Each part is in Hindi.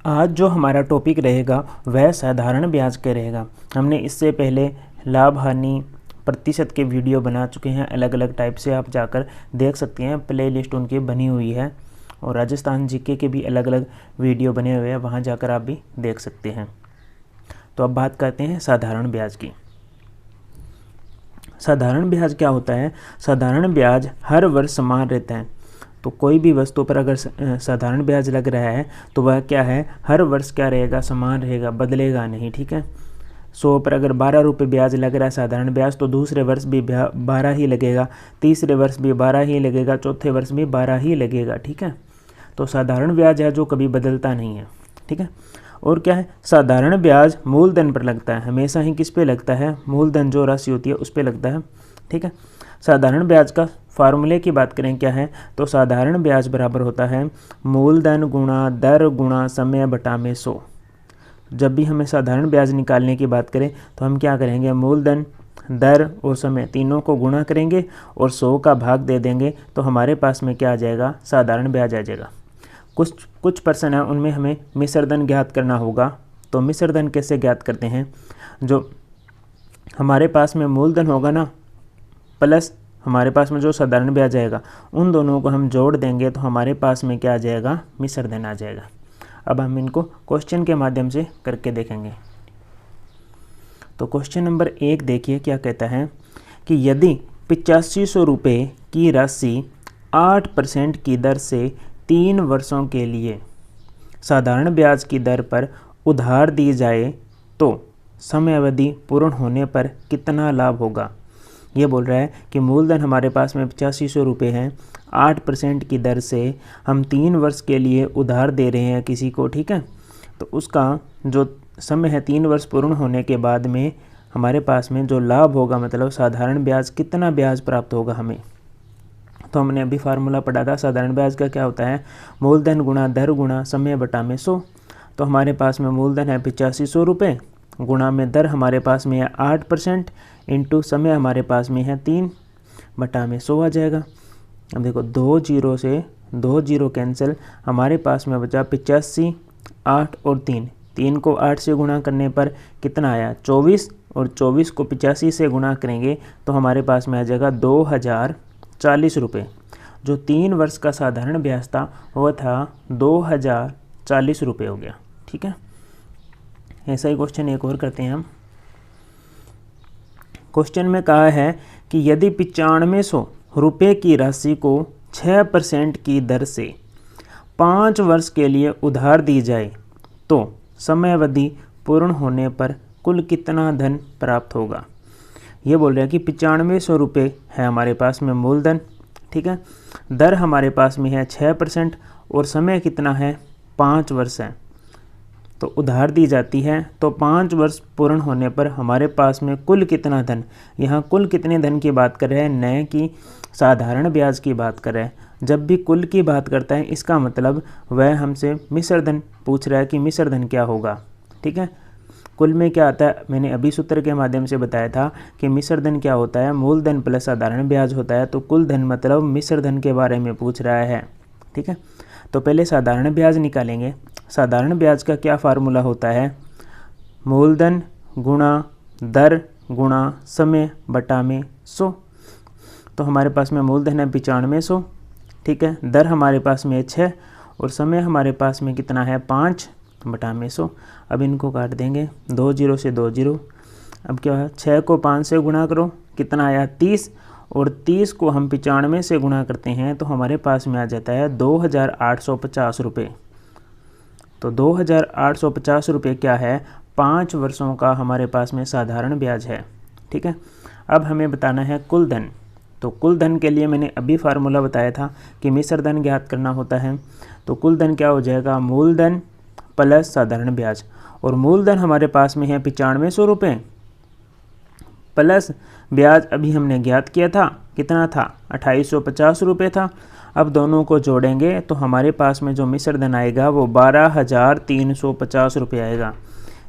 आज जो हमारा टॉपिक रहेगा वह साधारण ब्याज का रहेगा। हमने इससे पहले लाभ हानि प्रतिशत के वीडियो बना चुके हैं, अलग अलग टाइप से आप जाकर देख सकते हैं, प्ले लिस्ट उनकी बनी हुई है। और राजस्थान जीके के भी अलग अलग वीडियो बने हुए हैं, वहाँ जाकर आप भी देख सकते हैं। तो अब बात करते हैं साधारण ब्याज की। साधारण ब्याज क्या होता है? साधारण ब्याज हर वर्ष समान रहता है। तो कोई भी वस्तु पर अगर साधारण ब्याज लग रहा है तो वह क्या है, हर वर्ष क्या रहेगा, समान रहेगा, बदलेगा नहीं। ठीक है, 100 पर अगर 12 रुपये ब्याज लग रहा है साधारण ब्याज, तो दूसरे वर्ष भी 12 ही लगेगा, तीसरे वर्ष भी 12 ही लगेगा, चौथे वर्ष भी 12 ही लगेगा। ठीक है, तो साधारण ब्याज है जो कभी बदलता नहीं है। ठीक है, और क्या है, साधारण ब्याज मूलधन पर लगता है, हमेशा ही किस पे लगता है, मूलधन जो राशि होती है उस पे लगता है। ठीक है, साधारण ब्याज का फार्मूले की बात करें क्या है, तो साधारण ब्याज बराबर होता है मूलधन गुणा दर गुणा समय बटा में 100। जब भी हमें साधारण ब्याज निकालने की बात करें तो हम क्या करेंगे, मूलधन, दर और समय तीनों को गुणा करेंगे और 100 का भाग दे देंगे, तो हमारे पास में क्या आ जाएगा, साधारण ब्याज आ जाएगा। कुछ पर्सन है उनमें हमें मिश्रधन ज्ञात करना होगा। तो मिश्रधन कैसे ज्ञात करते हैं, जो हमारे पास में मूलधन होगा ना प्लस हमारे पास में जो साधारण ब्याज आएगा, उन दोनों को हम जोड़ देंगे तो हमारे पास में क्या आ जाएगा, मिश्रधन आ जाएगा। अब हम इनको क्वेश्चन के माध्यम से करके देखेंगे। तो क्वेश्चन नंबर 1 देखिए क्या कहता है कि यदि 8500 रुपये की राशि 8% की दर से 3 वर्षों के लिए साधारण ब्याज की दर पर उधार दी जाए तो समय अवधि पूर्ण होने पर कितना लाभ होगा। ये बोल रहा है कि मूलधन हमारे पास में 8500 रुपये हैं, 8% की दर से हम 3 वर्ष के लिए उधार दे रहे हैं किसी को। ठीक है, तो उसका जो समय है 3 वर्ष पूर्ण होने के बाद में हमारे पास में जो लाभ होगा, मतलब साधारण ब्याज, कितना ब्याज प्राप्त होगा हमें। तो हमने अभी फार्मूला पढ़ा था, साधारण ब्याज का क्या होता है, मूलधन गुणा दर गुणा समय बटा में 100। तो हमारे पास में मूलधन है 8500 रुपये, गुणा में दर हमारे पास में है 8%, इंटू समय हमारे पास में है 3 बटा में 100 आ जाएगा। अब देखो 2 जीरो से 2 जीरो कैंसिल, हमारे पास में बचा 85, 8 और 3 को 8 से गुणा करने पर कितना आया, 24, और 24 को 85 से गुणा करेंगे तो हमारे पास में आ जाएगा 2040 रुपये। जो 3 वर्ष का साधारण ब्याज था वह था 2040 रुपये हो गया। ठीक है, ऐसा ही क्वेश्चन एक और करते हैं हम। क्वेश्चन में कहा है कि यदि 9500 रुपये की राशि को 6% की दर से 5 वर्ष के लिए उधार दी जाए तो समय अवधि पूर्ण होने पर कुल कितना धन प्राप्त होगा। ये बोल रहा है कि 9500 रुपये है हमारे पास में मूलधन। ठीक है, दर हमारे पास में है 6% और समय कितना है, 5 वर्ष है। तो उधार दी जाती है तो 5 वर्ष पूर्ण होने पर हमारे पास में कुल कितना धन, यहाँ कुल कितने धन की बात कर रहे हैं, न कि साधारण ब्याज की बात कर रहे हैं। जब भी कुल की बात करता है इसका मतलब वह हमसे मिश्रधन पूछ रहा है कि मिश्रधन क्या होगा। ठीक है, कुल में क्या आता है, मैंने अभी सूत्र के माध्यम से बताया था कि मिश्रधन क्या होता है, मूलधन प्लस साधारण ब्याज होता है। तो कुल धन मतलब मिश्रधन के बारे में पूछ रहा है। ठीक है, तो पहले साधारण ब्याज निकालेंगे। साधारण ब्याज का क्या फार्मूला होता है, मूलधन गुणा दर गुणा समय बटा में 100। तो हमारे पास में मूलधन है 9500। ठीक है, दर हमारे पास में 6 और समय हमारे पास में कितना है, 5 बटा में 100। अब इनको काट देंगे, 2 जीरो से 2 जीरो। अब क्या है, 6 को 5 से गुणा करो, कितना आया, 30, और 30 को हम 95 से गुणा करते हैं तो हमारे पास में आ जाता है 2850 रुपये। तो 2850 रुपये क्या है, 5 वर्षों का हमारे पास में साधारण ब्याज है। ठीक है, अब हमें बताना है कुल धन। तो कुल धन के लिए मैंने अभी फार्मूला बताया था कि मिश्रधन ज्ञात करना होता है। तो कुल धन क्या हो जाएगा, मूलधन प्लस साधारण ब्याज, और मूलधन हमारे पास में है 9500 रुपये प्लस ब्याज अभी हमने ज्ञात किया था, कितना था, 2850 रुपये था। अब दोनों को जोड़ेंगे तो हमारे पास में जो मिश्रधन आएगा वो 12350 रुपये आएगा।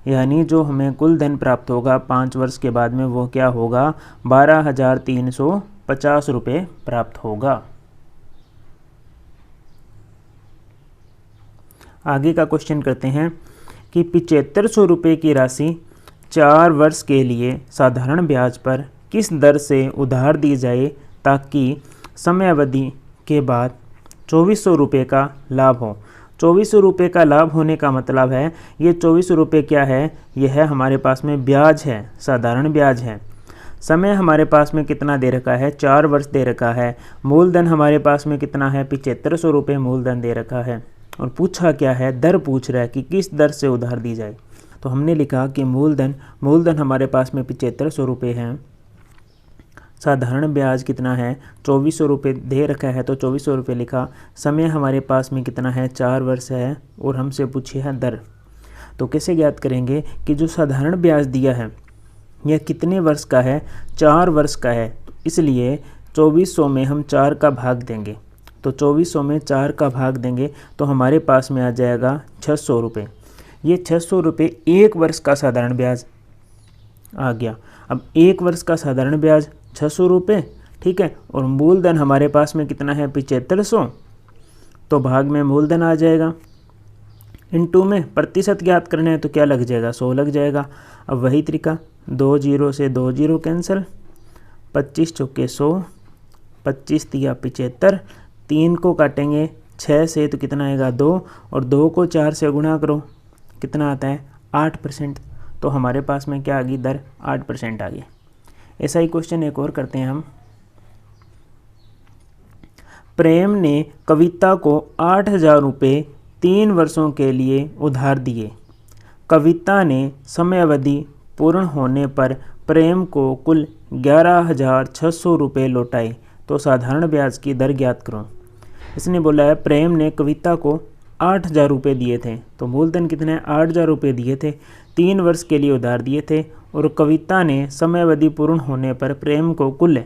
यानी जो हमें कुल धन प्राप्त होगा 5 वर्ष के बाद में वो क्या होगा, 12350 रुपये प्राप्त होगा। आगे का क्वेश्चन करते हैं कि 7500 रुपये की राशि 4 वर्ष के लिए साधारण ब्याज पर किस दर से उधार दी जाए ताकि समय अवधि के बाद 2400 रुपये का लाभ हो। 2400 रुपये का लाभ होने का मतलब है ये 2400 रुपये क्या है, यह है हमारे पास में ब्याज है, साधारण ब्याज है। समय हमारे पास में कितना दे रखा है, 4 वर्ष दे रखा है। मूलधन हमारे पास में कितना है, 7500 रुपये मूलधन दे रखा है। और पूछा क्या है, दर पूछ रहा है कि किस दर से उधार दी जाए। तो हमने लिखा कि मूलधन हमारे पास में 7500 रुपये है, साधारण ब्याज कितना है, 2400 रुपये दे रखा है तो 2400 रुपये लिखा। समय हमारे पास में कितना है, 4 वर्ष है और हमसे पूछी है दर। तो कैसे ज्ञात करेंगे कि जो साधारण ब्याज दिया है यह कितने वर्ष का है, 4 वर्ष का है। तो इसलिए 2400 में हम 4 का भाग देंगे, तो 2400 में 4 का भाग देंगे तो हमारे पास में आ जाएगा 600 रुपये। ये 600 रुपये 1 वर्ष का साधारण ब्याज आ गया। अब 1 वर्ष का साधारण ब्याज 600 रुपये, ठीक है। और मूलधन हमारे पास में कितना है, 7500, तो भाग में मूलधन आ जाएगा। इनटू में प्रतिशत ज्ञात करने हैं तो क्या लग जाएगा, 100 लग जाएगा। अब वही तरीका, 2 जीरो से 2 जीरो कैंसिल, 25 चौके 100, 25 दिया 75, 3 को काटेंगे 6 से तो कितना आएगा 2, और 2 को 4 से गुणा करो कितना आता है 8%। तो हमारे पास में क्या आ गई, दर 8% आ गई। ऐसा ही क्वेश्चन एक और करते हैं हम। प्रेम ने कविता को 8000 रुपये 3 वर्षों के लिए उधार दिए। कविता ने समय अवधि पूर्ण होने पर प्रेम को कुल 11,600 रुपये लौटाए। तो साधारण ब्याज की दर ज्ञात करो। इसने बोला है प्रेम ने कविता को 8000 रुपये दिए थे, तो मूलधन कितने हैं, 8000 रुपये दिए थे, 3 वर्ष के लिए उधार दिए थे। और कविता ने समय अवधि पूर्ण होने पर प्रेम को कुल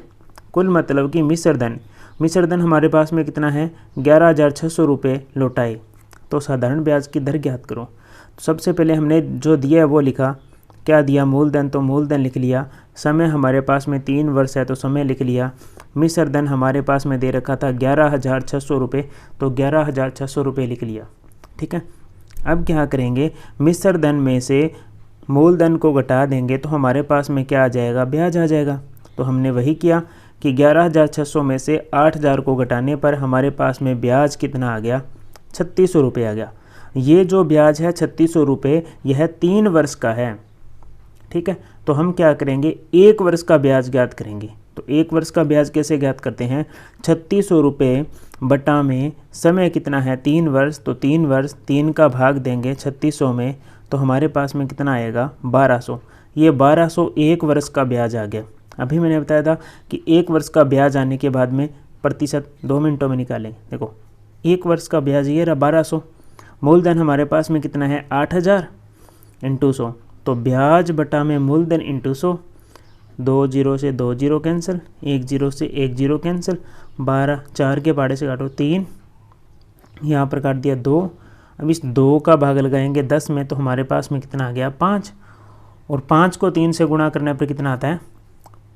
मतलब कि मिश्र धन हमारे पास में कितना है, 11,600 रुपये लौटाए। तो साधारण ब्याज की दर ज्ञात करो। तो सबसे पहले हमने जो दिया है वो लिखा, क्या दिया, मूलधन, तो मूलधन लिख लिया। समय हमारे पास में 3 वर्ष है तो समय लिख लिया। मिश्र धन हमारे पास में दे रखा था 11,600 रुपये, तो 11,600 रुपये लिख लिया, ठीक है। अब क्या करेंगे, मिश्र धन में से मूलधन को घटा देंगे तो हमारे पास में क्या आ जाएगा, ब्याज आ जाएगा। तो हमने वही किया कि 11,600 में से 8,000 को घटाने पर हमारे पास में ब्याज कितना आ गया, 3600 रुपये आ गया। ये जो ब्याज है 3600 रुपये, यह 3 वर्ष का है, ठीक है। तो हम क्या करेंगे, 1 वर्ष का ब्याज ज्ञात करेंगे। तो 1 वर्ष का ब्याज कैसे ज्ञात करते हैं, 3600 रुपये बटा में समय कितना है, 3 वर्ष, तो 3 वर्ष 3 का भाग देंगे 3600 में, तो हमारे पास में कितना आएगा, 1200। ये 1200 1 वर्ष का ब्याज आ गया। अभी मैंने बताया था कि 1 वर्ष का ब्याज आने के बाद में प्रतिशत 2 मिनटों में निकालेंगे। देखो 1 वर्ष का ब्याज ये रहा 1200, मूलधन हमारे पास में कितना है 8000 इंटू 100, तो ब्याज बटा में मूलधन इंटू 100, 2 जीरो से 2 जीरो कैंसिल, 1 जीरो से 1 जीरो कैंसिल, 12, 4 के पाड़े से काटो 3, यहाँ पर काट दिया 2। अब इस 2 का भाग लगाएंगे 10 में, तो हमारे पास में कितना आ गया 5, और 5 को 3 से गुणा करने पर कितना आता है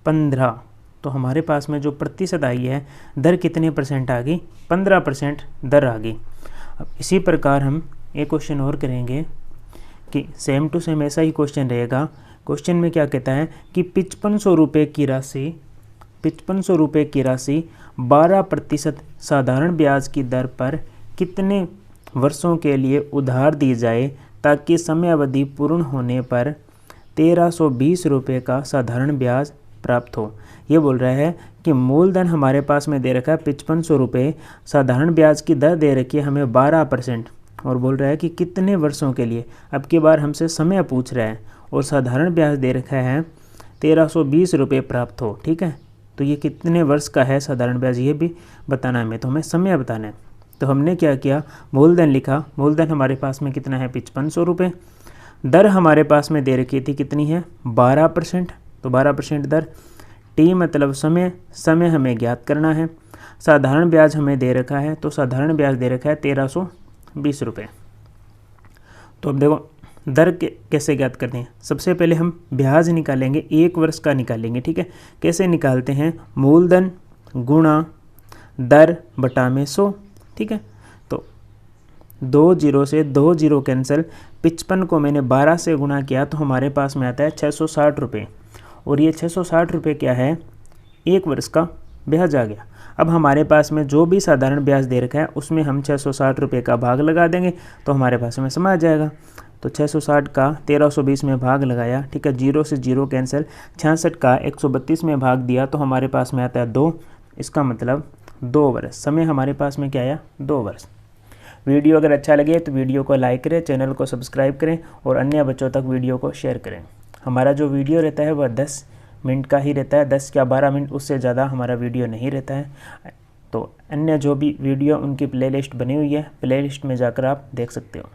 15। तो हमारे पास में जो प्रतिशत आई है, दर कितने परसेंट आ गई, 15% दर आ गई। अब इसी प्रकार हम एक क्वेश्चन और करेंगे कि सेम टू सेम ऐसा ही क्वेश्चन रहेगा। क्वेश्चन में क्या कहता है कि 5500 रुपये की राशि 12% साधारण ब्याज की दर पर कितने वर्षों के लिए उधार दी जाए ताकि समय अवधि पूर्ण होने पर 1320 रुपये का साधारण ब्याज प्राप्त हो। ये बोल रहा है कि मूलधन हमारे पास में दे रखा है 5500 रुपये, साधारण ब्याज की दर दे रखी है हमें 12%, और बोल रहा है कि कितने वर्षों के लिए। अब की बार हमसे समय पूछ रहा है और साधारण ब्याज दे रखा है 1320 रुपये प्राप्त हो, ठीक है। तो ये कितने वर्ष का है साधारण ब्याज, ये भी बताना है हमें, तो हमें समय बताना है। तो हमने क्या किया, मूलधन लिखा। मूलधन हमारे पास में कितना है 5500 रुपये, दर हमारे पास में दे रखी थी कितनी है 12%, तो 12% दर। टी मतलब समय हमें ज्ञात करना है। साधारण ब्याज हमें दे रखा है, तो साधारण ब्याज दे रखा है 1320 रुपये। तो अब देखो दर कैसे ज्ञात करते हैं। सबसे पहले हम ब्याज निकालेंगे, 1 वर्ष का निकालेंगे, ठीक है। कैसे निकालते हैं, मूलधन गुणा दर बटा में 100, ठीक है। तो दो जीरो से दो जीरो कैंसिल, 55 को मैंने 12 से गुणा किया तो हमारे पास में आता है 660 रुपये। और ये 660 रुपये क्या है, 1 वर्ष का ब्याज आ गया। अब हमारे पास में जो भी साधारण ब्याज दे रखा है उसमें हम 660 रुपये का भाग लगा देंगे तो हमारे पास में समय आ जाएगा। तो 660 का 1320 में भाग लगाया, ठीक है, जीरो से जीरो कैंसिल, 66 का 132 में भाग दिया तो हमारे पास में आता है 2। इसका मतलब 2 वर्ष। समय हमारे पास में क्या आया, 2 वर्ष। वीडियो अगर अच्छा लगे तो वीडियो को लाइक करें, चैनल को सब्सक्राइब करें और अन्य बच्चों तक वीडियो को शेयर करें। हमारा जो वीडियो रहता है वह 10 मिनट का ही रहता है, 10 या 12 मिनट, उससे ज़्यादा हमारा वीडियो नहीं रहता है। तो अन्य जो भी वीडियो उनकी प्लेलिस्ट बनी हुई है, प्लेलिस्ट में जाकर आप देख सकते हो।